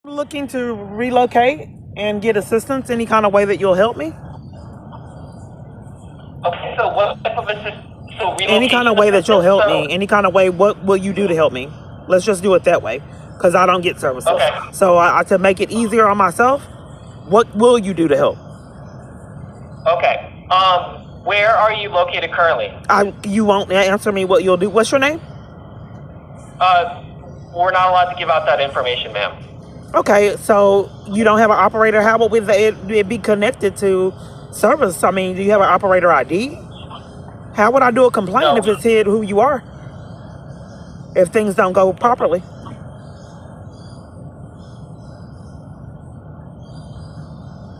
Looking to relocate and get assistance any kind of way that you'll help me? Okay, so what type of assistance? So Any kind of way that you'll help me. Any kind of way, what will you do to help me? Let's just do it that way, because I don't get services. Okay. So to make it easier on myself, what will you do to help? Okay. Where are you located currently? You won't answer me what you'll do. What's your name? We're not allowed to give out that information, ma'am. Okay, so you don't have an operator. How would it be connected to service? I mean, do you have an operator ID? How would I do a complaint if it said who you are? If things don't go properly?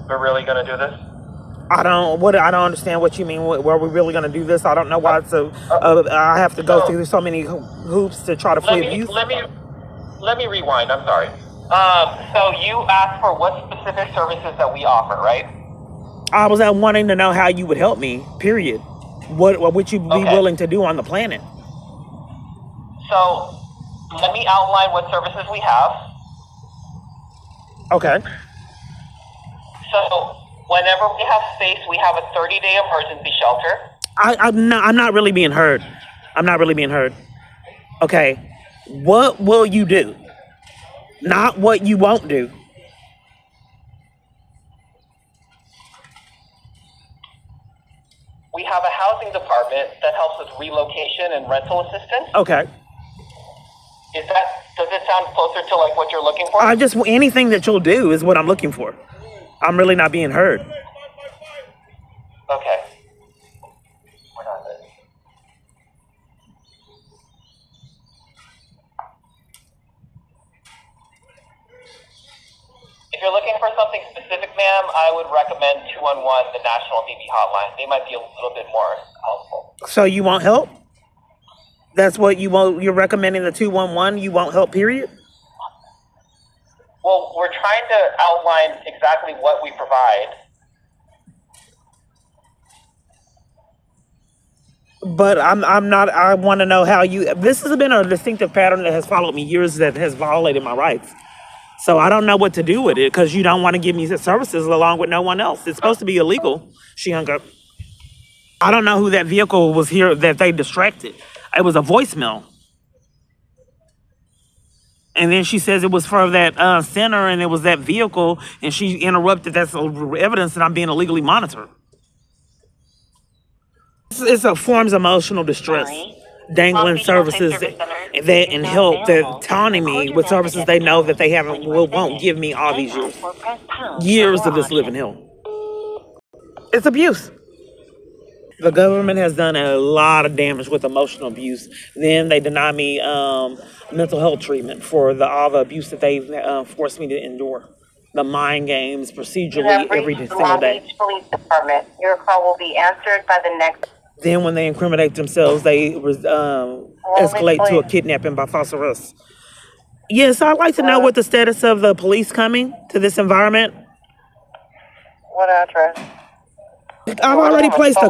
We're really gonna do this? I don't understand what you mean. Were we really gonna do this? I don't know why it's I have to go through so many hoops to try to flee abuse. Let me rewind. I'm sorry. So you asked for what specific services that we offer, right? I was wanting to know how you would help me. Period. What would you be willing to do on the planet? So let me outline what services we have. Okay. So whenever we have space, we have a 30-day emergency shelter. I'm not really being heard. I'm not really being heard. Okay. What will you do? Not what you won't do. We have a housing department that helps with relocation and rental assistance. Okay. Does it sound closer to like what you're looking for? Anything that you'll do is what I'm looking for. I'm really not being heard. Okay. We're not ready. If you're looking for something specific, ma'am, I would recommend 211, the National DB hotline. They might be a little bit more helpful. So you won't help? That's what you won't. You're recommending the 211. You won't help. Period. Well, we're trying to outline exactly what we provide. But I'm not. I want to know how you. This has been a distinctive pattern that has followed me years that has violated my rights. So I don't know what to do with it because you don't want to give me the services along with no one else. It's supposed to be illegal. She hung up. I don't know who that vehicle was here that they distracted. It was a voicemail. And then she says it was for that center and it was that vehicle. And she interrupted. That's evidence that I'm being illegally monitored. It's a forms of emotional distress. Dangling services that and help that taunting me with services they know that they won't give me all these years of this living hell. It's abuse. The government has done a lot of damage with emotional abuse. Then they deny me mental health treatment for all the abuse that they forced me to endure. The mind games procedurally every single day. Beach Police Department. Your call will be answered by the next. Then when they incriminate themselves, they escalate to a kidnapping by false arrest. Yes, I'd like to know what the status of the police coming to this environment. What address? I've already placed a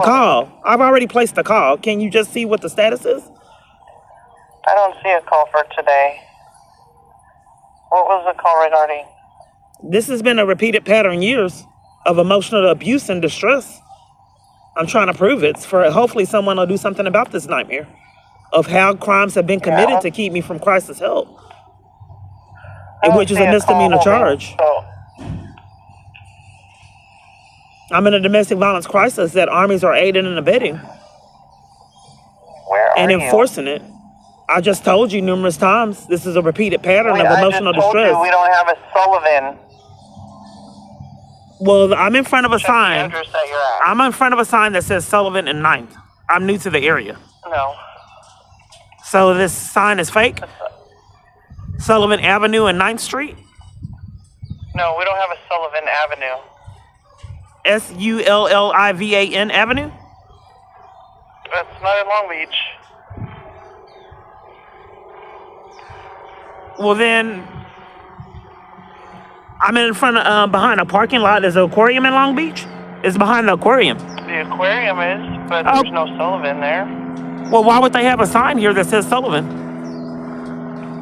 call. Can you just see what the status is? I don't see a call for today. What was the call regarding? This has been a repeated pattern years of emotional abuse and distress. I'm trying to prove it. Hopefully someone will do something about this nightmare of how crimes have been committed to keep me from crisis help, which is a misdemeanor charge. I'm in a domestic violence crisis that armies are aiding and abetting and enforcing it. I just told you numerous times this is a repeated pattern of emotional distress. We don't have a Sullivan. Well, I'm in front of a sign. I'm in front of a sign that says Sullivan and 9th. I'm new to the area. No. So this sign is fake? Sullivan Avenue and 9th Street? No, we don't have a Sullivan Avenue. Sullivan Avenue? That's not in Long Beach. Well, then I'm in front of behind a parking lot. There's an aquarium in Long Beach. It's behind the aquarium. The aquarium is, but there's no Sullivan there. Well, why would they have a sign here that says Sullivan?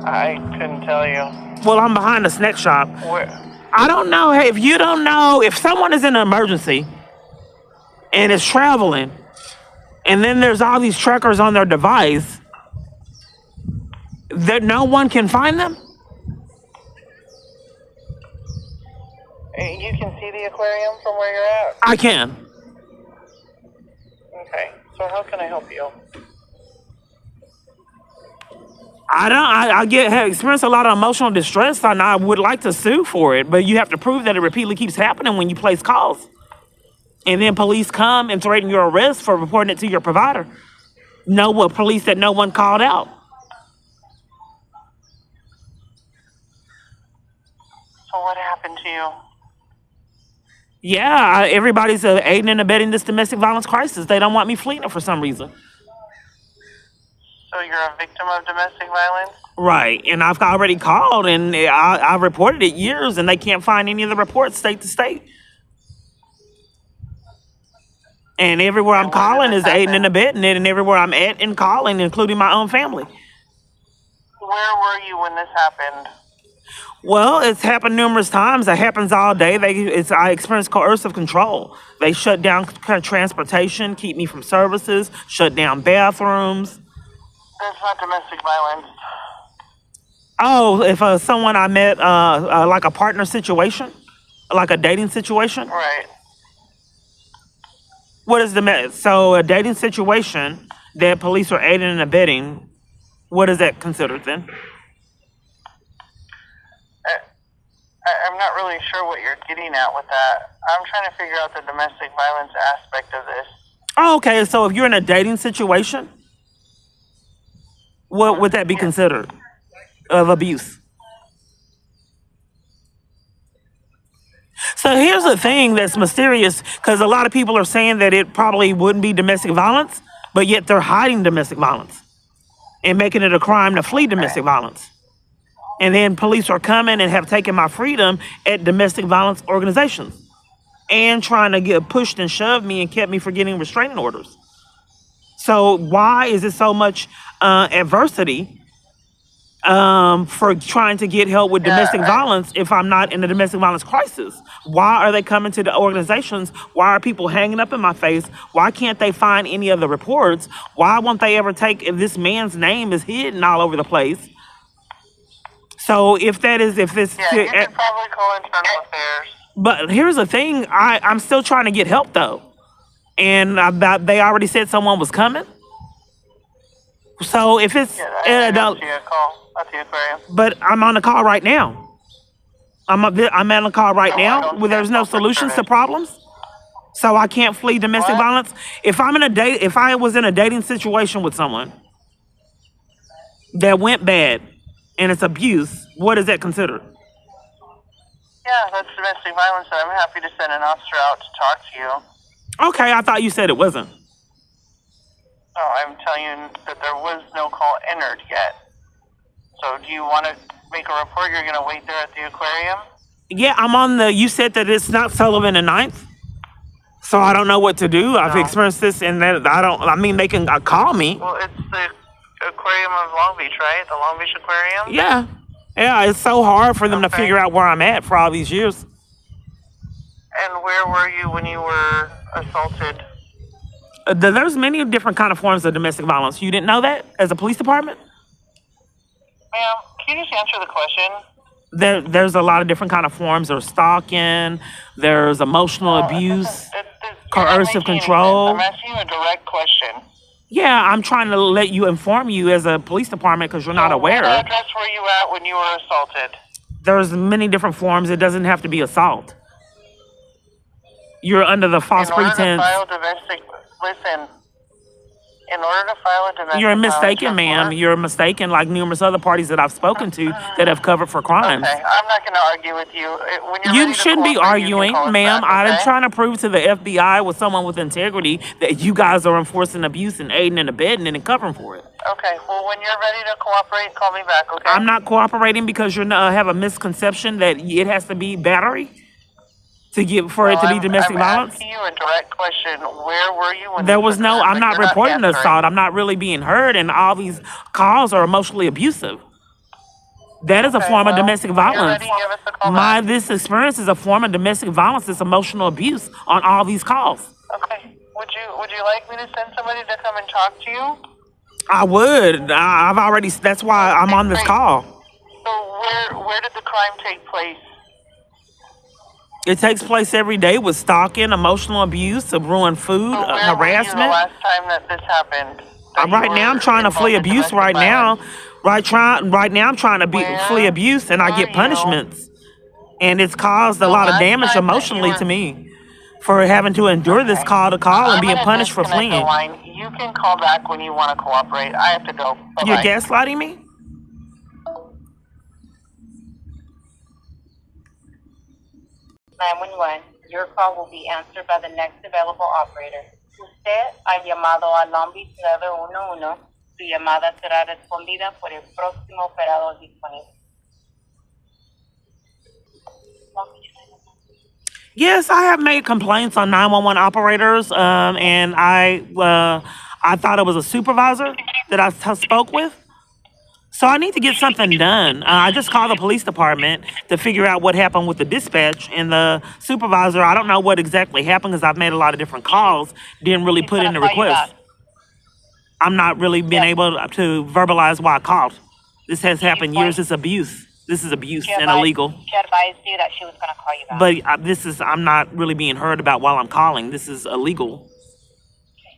I couldn't tell you. Well, I'm behind the snack shop. Where? I don't know. Hey, if you don't know, if someone is in an emergency and is traveling, and then there's all these trackers on their device, that no one can find them? You can see the aquarium from where you're at? I can. Okay. So how can I help you? I have experienced a lot of emotional distress, and I would like to sue for it, but you have to prove that it repeatedly keeps happening when you place calls. And then police come and threaten your arrest for reporting it to your provider. Police that no one called out. So what happened to you? Yeah, everybody's aiding and abetting this domestic violence crisis. They don't want me fleeing for some reason. So you're a victim of domestic violence? Right, and I've already called, and I reported it years, and they can't find any of the reports state to state. And everywhere I'm calling is aiding and abetting it, and everywhere I'm at and calling, including my own family. Where were you when this happened? Well, it's happened numerous times. It happens all day. I experience coercive control. They shut down transportation, keep me from services, shut down bathrooms. That's not domestic violence. Oh, if someone I met, like a partner situation, like a dating situation. Right. What is so a dating situation that police are aiding and abetting? What is that considered then? I'm not really sure what you're getting at with that. I'm trying to figure out the domestic violence aspect of this. Oh, okay. So if you're in a dating situation, what would that be considered of abuse? So here's the thing that's mysterious, because a lot of people are saying that it probably wouldn't be domestic violence, but yet they're hiding domestic violence and making it a crime to flee domestic violence. And then police are coming and have taken my freedom at domestic violence organizations and trying to get pushed and shoved me and kept me from getting restraining orders. So why is it so much adversity for trying to get help with domestic violence if I'm not in a domestic violence crisis? Why are they coming to the organizations? Why are people hanging up in my face? Why can't they find any of the reports? Why won't they ever take if this man's name is hidden all over the place? So if this... Yeah, you could probably call internal affairs. But here's the thing. I'm still trying to get help, though. And they already said someone was coming. So if it's... I'll call at the aquarium. But I'm on the call right now. I'm on the call right now where there's no solutions to problems. So I can't flee domestic violence. If I was in a dating situation with someone that went bad and it's abuse, what is that considered? Yeah, that's domestic violence, and I'm happy to send an officer out to talk to you. Okay, I thought you said it wasn't. No, I'm telling you that there was no call entered yet. So do you want to make a report? You're going to wait there at the aquarium? Yeah, I'm on you said that it's not Sullivan and 9th. So I don't know what to do. I've experienced this, and that they can call me. Well, it's the aquarium of Long Beach, right? The Long Beach Aquarium? Yeah. Yeah, it's so hard for them to figure out where I'm at for all these years. And where were you when you were assaulted? There's many different kind of forms of domestic violence. You didn't know that as a police department? Ma'am, can you just answer the question? There's a lot of different kind of forms. There's stalking, there's emotional abuse, coercive control. I'm asking you a direct question. Yeah, I'm trying to let you inform you as a police department because you're not aware. What address were you at when you were assaulted? There's many different forms. It doesn't have to be assault. You're under the false pretense. In order to file a domestic You're mistaken, ma'am. You're mistaken, like numerous other parties that I've spoken to that have covered for crimes. Okay, I'm not going to argue with you. You shouldn't be arguing, ma'am. I'm trying to prove to the FBI with someone with integrity that you guys are enforcing abuse and aiding and abetting and covering for it. Okay, well, when you're ready to cooperate, call me back, okay? I'm not cooperating because you have a misconception that it has to be battery for it to be domestic violence. I'm asking you a direct question. Where were you when there was no? I'm not reporting the assault. I'm not really being heard, and all these calls are emotionally abusive. That is a Okay, form of well, domestic when you're violence. ready, give us a call back. This experience is a form of domestic violence. It's emotional abuse on all these calls. Okay. Would you like me to send somebody to come and talk to you? I would. I've already. That's why I'm on this Great. call. So where did the crime take place? It takes place every day with stalking, emotional abuse, of ruined food, So where were you the harassment. last time that this happened? That you Right now, I'm were trying to flee involved in abuse. domestic Right now, violence? right now, I'm trying to Where flee abuse, and I were get you punishments, and it's caused a the lot of last damage time that you emotionally were? to me for having to endure this Okay. call to call and I'm being gonna punished for disconnect the fleeing. line. You can call back when you want to cooperate. I have to go. You're Bye-bye. gaslighting me? 911. Your call will be answered by the next available operator. Usted ha llamado al ámbito 911. Su llamada será respondida por el próximo operador disponible. Yes, I have made complaints on 911 operators, and I thought it was a supervisor that I spoke with. So I need to get something done. I just called the police department to figure out what happened with the dispatch and the supervisor. I don't know what exactly happened because I've made a lot of different calls. Didn't really put in the request. I'm not really being able to verbalize why I called. This has happened years. It's abuse. This is abuse and illegal. She advised you that she was going to call you back. But I'm not really being heard about while I'm calling. This is illegal.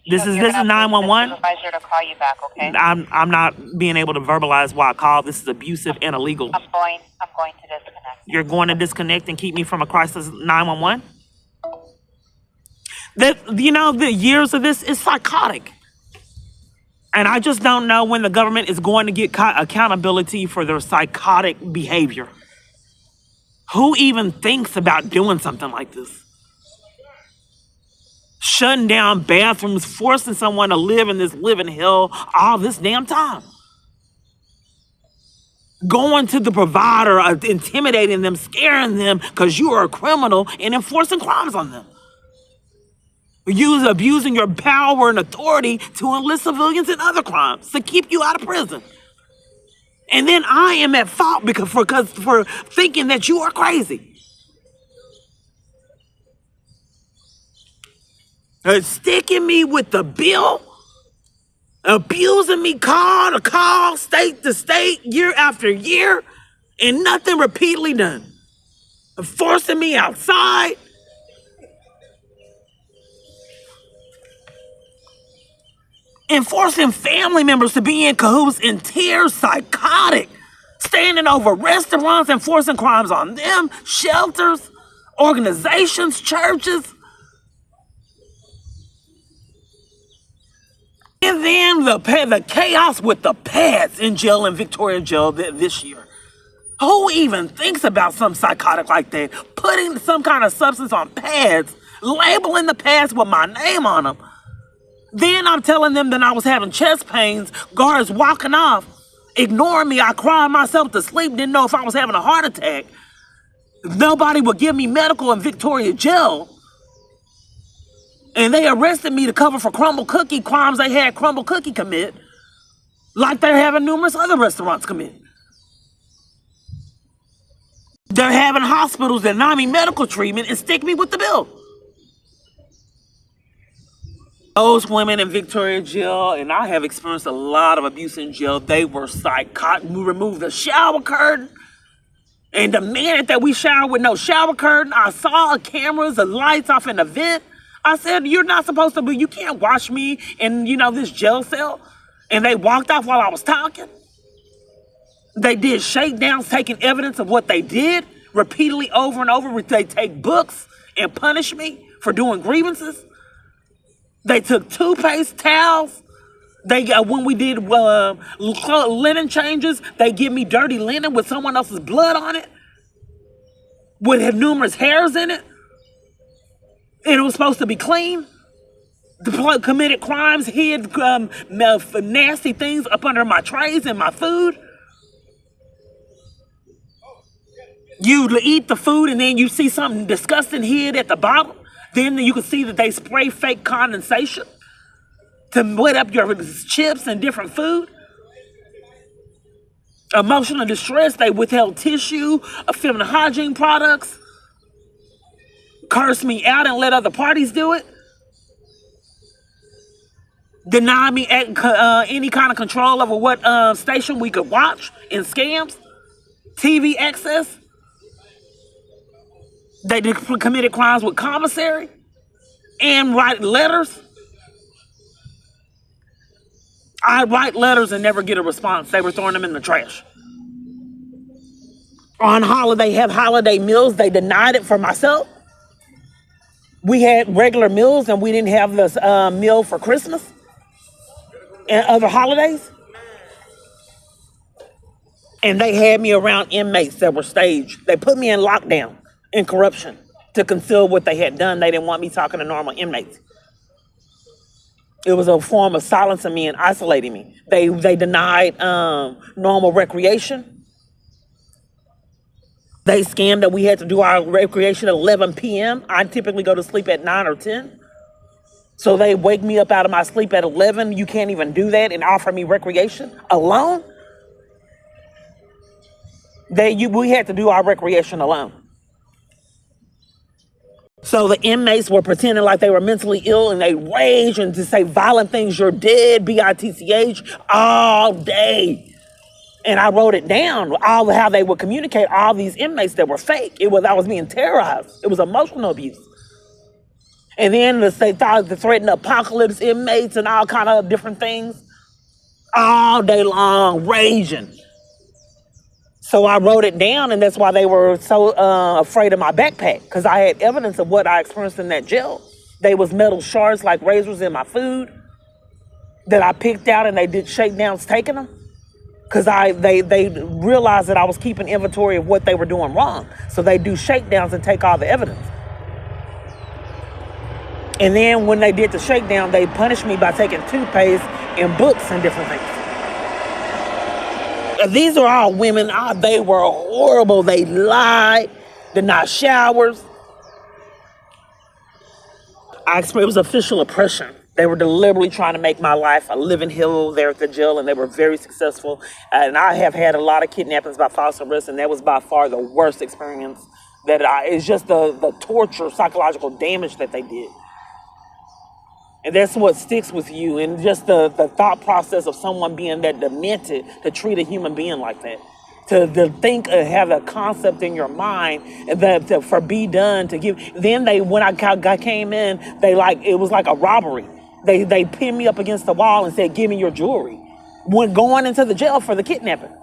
This is 911. Supervisor to call you back, okay? I'm not being able to verbalize why I called. This is abusive and illegal. I'm going to disconnect. You're going to disconnect and keep me from a crisis 911? The years of this is psychotic. And I just don't know when the government is going to get accountability for their psychotic behavior. Who even thinks about doing something like this? Shutting down bathrooms, forcing someone to live in this living hell all this damn time. Going to the provider, intimidating them, scaring them because you are a criminal and enforcing crimes on them. Abusing your power and authority to enlist civilians in other crimes to keep you out of prison. And then I am at fault for thinking that you are crazy. Sticking me with the bill, abusing me call to call, state to state, year after year, and nothing repeatedly done. Forcing me outside. And forcing family members to be in cahoots in tears, psychotic. Standing over restaurants and forcing crimes on them, shelters, organizations, churches. And then the chaos with the pads in jail in Victoria Jail this year. Who even thinks about some psychotic like that? Putting some kind of substance on pads, labeling the pads with my name on them. Then I'm telling them that I was having chest pains, guards walking off, ignoring me. I cried myself to sleep, didn't know if I was having a heart attack. Nobody would give me medical in Victoria Jail. And they arrested me to cover for Crumble Cookie crimes they had Crumble Cookie commit, like they're having numerous other restaurants commit. They're having hospitals deny me medical treatment and stick me with the bill. Those women in Victoria Jail, and I have experienced a lot of abuse in jail, they were psychotic. We removed the shower curtain and demanded that we shower with no shower curtain. I saw cameras and lights off in the vent. I said, you're not supposed to be, you can't watch me in, this jail cell. And they walked off while I was talking. They did shakedowns, taking evidence of what they did repeatedly over and over. They take books and punish me for doing grievances. They took toothpaste, towels. When we did linen changes, they give me dirty linen with someone else's blood on it, with numerous hairs in it. And it was supposed to be clean. The committed crimes, hid nasty things up under my trays and my food. You eat the food and then you see something disgusting hid at the bottom. Then you can see that they spray fake condensation to wet up your chips and different food. Emotional distress. They withheld tissue, feminine hygiene products, cursed me out and let other parties do it, deny me any kind of control over what station we could watch in scams, TV access. They committed crimes with commissary and write letters. I write letters and never get a response. They were throwing them in the trash. On holiday, have holiday meals. They denied it for myself. We had regular meals and we didn't have this meal for Christmas and other holidays. And they had me around inmates that were staged. They put me in lockdown in corruption to conceal what they had done. They didn't want me talking to normal inmates. It was a form of silencing me and isolating me. They denied normal recreation. They scammed that we had to do our recreation at 11 p.m. I typically go to sleep at 9 or 10. So they wake me up out of my sleep at 11. You can't even do that and offer me recreation alone. We had to do our recreation alone. So the inmates were pretending like they were mentally ill and they rage and to say violent things, you're dead, bitch, all day. And I wrote it down, all how they would communicate, all these inmates that were fake. I was being terrorized. It was emotional abuse. And then they thought to threaten apocalypse inmates and all kind of different things. All day long, raging. So I wrote it down, and that's why they were so afraid of my backpack, because I had evidence of what I experienced in that jail. They was metal shards like razors in my food that I picked out, and they did shakedowns taking them. Because they realized that I was keeping inventory of what they were doing wrong. So they do shakedowns and take all the evidence. And then when they did the shakedown, they punished me by taking toothpaste and books and different things. These are all women. They were horrible. They lied, denied showers. It was official oppression. They were deliberately trying to make my life a living hell there at the jail, and they were very successful. And I have had a lot of kidnappings by false arrest, and that was by far the worst experience. It's just the torture, psychological damage that they did. And that's what sticks with you, and just the thought process of someone being that demented to treat a human being like that. To think, have a concept in your mind that for be done to give. Then when I came in, it was like a robbery. They pinned me up against the wall and said, "Give me your jewelry." When going into the jail for the kidnapping.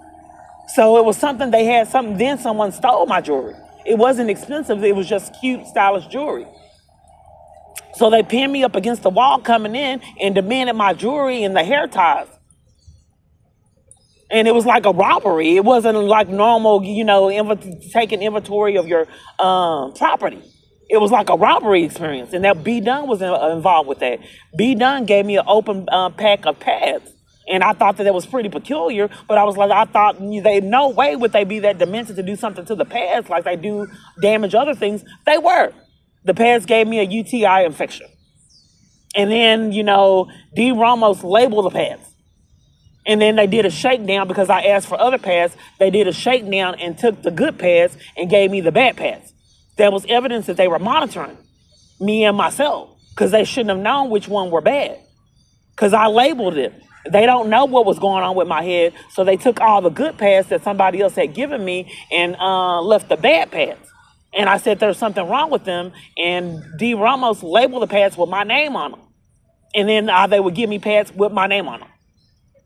So it was something they had something. Then someone stole my jewelry. It wasn't expensive. It was just cute, stylish jewelry. So they pinned me up against the wall coming in and demanded my jewelry and the hair ties. And it was like a robbery. It wasn't like normal, taking inventory of your property. It was like a robbery experience. And that B. Dunn was involved with that. B. Dunn gave me an open pack of pads. And I thought that was pretty peculiar. But I thought no way would they be that demented to do something to the pads like they do damage other things. They were. The pads gave me a UTI infection. And then, D. Ramos labeled the pads. And then they did a shakedown because I asked for other pads. They did a shakedown and took the good pads and gave me the bad pads. There was evidence that they were monitoring me and myself because they shouldn't have known which one were bad because I labeled it. They don't know what was going on with my head. So they took all the good pads that somebody else had given me and left the bad pads. And I said there's something wrong with them. And D. Ramos labeled the pads with my name on them. And then they would give me pads with my name on them.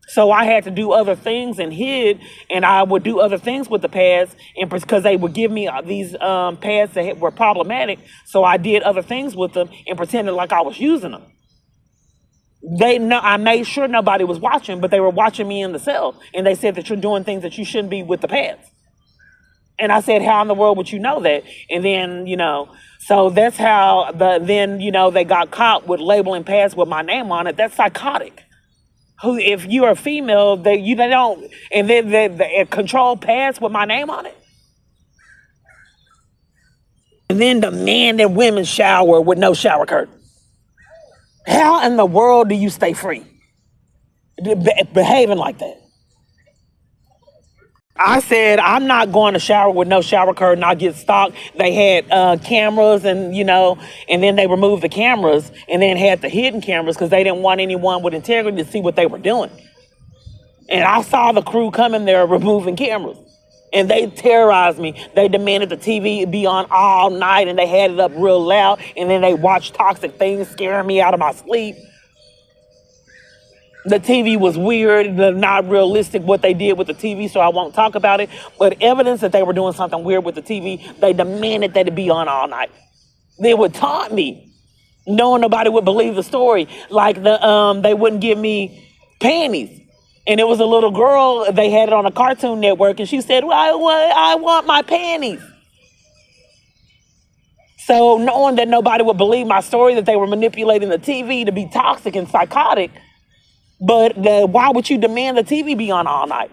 So I had to do other things and hid, and I would do other things with the pads, and because they would give me these pads that were problematic, so I did other things with them and pretended like I was using them. I made sure nobody was watching, but they were watching me in the cell, and they said that you're doing things that you shouldn't be with the pads. And I said, how in the world would you know that? And then, so that's how they got caught with labeling pads with my name on it. That's psychotic. If you're a female, they don't, and then they control pads with my name on it. And then the men and women shower with no shower curtain. How in the world do you stay free? Behaving like that? I said, I'm not going to shower with no shower curtain. I'll get stalked. They had cameras and, and then they removed the cameras and then had the hidden cameras because they didn't want anyone with integrity to see what they were doing. And I saw the crew coming there removing cameras. And they terrorized me. They demanded the TV be on all night and they had it up real loud. And then they watched toxic things scaring me out of my sleep. The TV was weird, not realistic what they did with the TV, so I won't talk about it. But evidence that they were doing something weird with the TV, they demanded that it be on all night. They would taunt me, knowing nobody would believe the story. Like they wouldn't give me panties. And it was a little girl, they had it on a Cartoon Network, and she said, well, I want my panties. So knowing that nobody would believe my story, that they were manipulating the TV to be toxic and psychotic, but why would you demand the TV be on all night?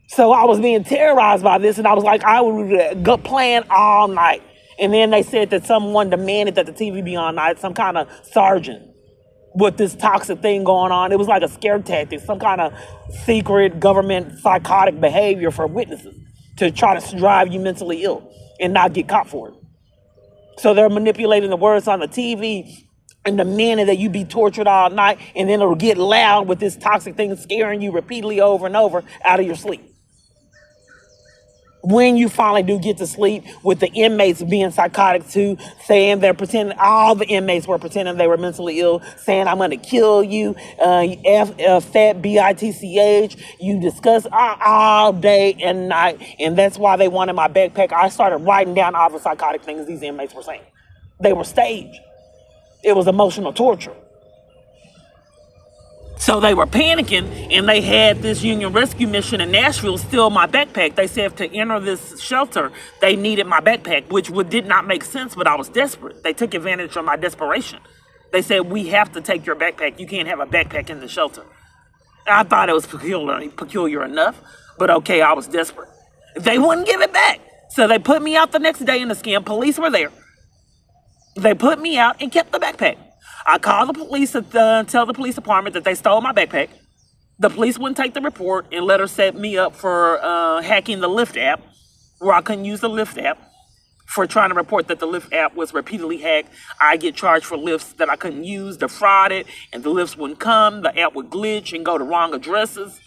So I was being terrorized by this, and I was like, I would go playing all night. And then they said that someone demanded that the TV be on night, some kind of sergeant with this toxic thing going on. It was like a scare tactic, some kind of secret government psychotic behavior for witnesses to try to drive you mentally ill and not get caught for it. So they're manipulating the words on the TV and demanding that you be tortured all night, and then it'll get loud with this toxic thing scaring you repeatedly over and over out of your sleep. When you finally do get to sleep, with the inmates being psychotic too, saying they're pretending, all the inmates were pretending they were mentally ill, saying, I'm going to kill you, fat bitch, you discuss all day and night. And that's why they wanted my backpack. I started writing down all the psychotic things these inmates were saying. They were staged. It was emotional torture. So they were panicking, and they had this Union Rescue Mission in Nashville steal my backpack. They said to enter this shelter, they needed my backpack, which did not make sense, but I was desperate. They took advantage of my desperation. They said, we have to take your backpack. You can't have a backpack in the shelter. I thought it was peculiar enough, but okay, I was desperate. They wouldn't give it back. So they put me out the next day in the skin. Police were there. They put me out and kept the backpack. I called the police to tell the police department that they stole my backpack. The police wouldn't take the report and let her set me up for hacking the Lyft app, where I couldn't use the Lyft app, for trying to report that the Lyft app was repeatedly hacked. I get charged for Lyfts that I couldn't use, defrauded, and the Lyfts wouldn't come. The app would glitch and go to wrong addresses,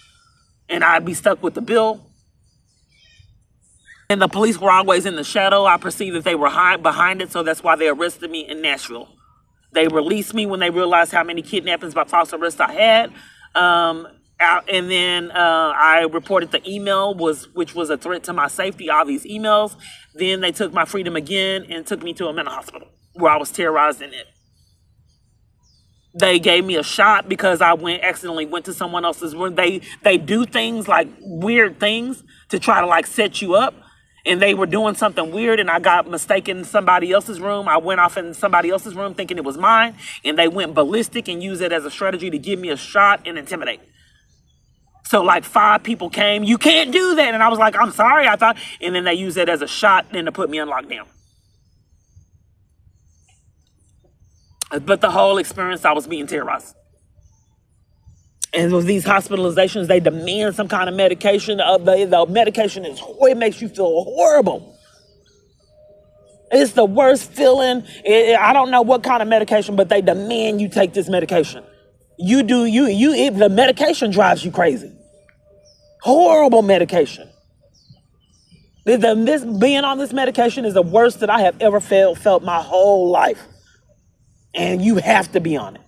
and I'd be stuck with the bill. And the police were always in the shadow. I perceived that they were behind it, so that's why they arrested me in Nashville. They released me when they realized how many kidnappings by false arrest I had. And then I reported the email, which was a threat to my safety, all these emails. Then they took my freedom again and took me to a mental hospital where I was terrorized in it. They gave me a shot because I accidentally went to someone else's room. They do things like weird things to try to like set you up. And they were doing something weird, and I got mistaken in somebody else's room. I went off in somebody else's room thinking it was mine, and they went ballistic and used it as a strategy to give me a shot and intimidate. So like 5 people came, you can't do that. And I was like, I'm sorry, I thought. And then they used it as a shot and to put me on lockdown. But the whole experience, I was being terrorized. And with these hospitalizations, they demand some kind of medication. The medication it makes you feel horrible. It's the worst feeling. I don't know what kind of medication, but they demand you take this medication. The medication drives you crazy. Horrible medication. Being on this medication is the worst that I have ever felt my whole life. And you have to be on it.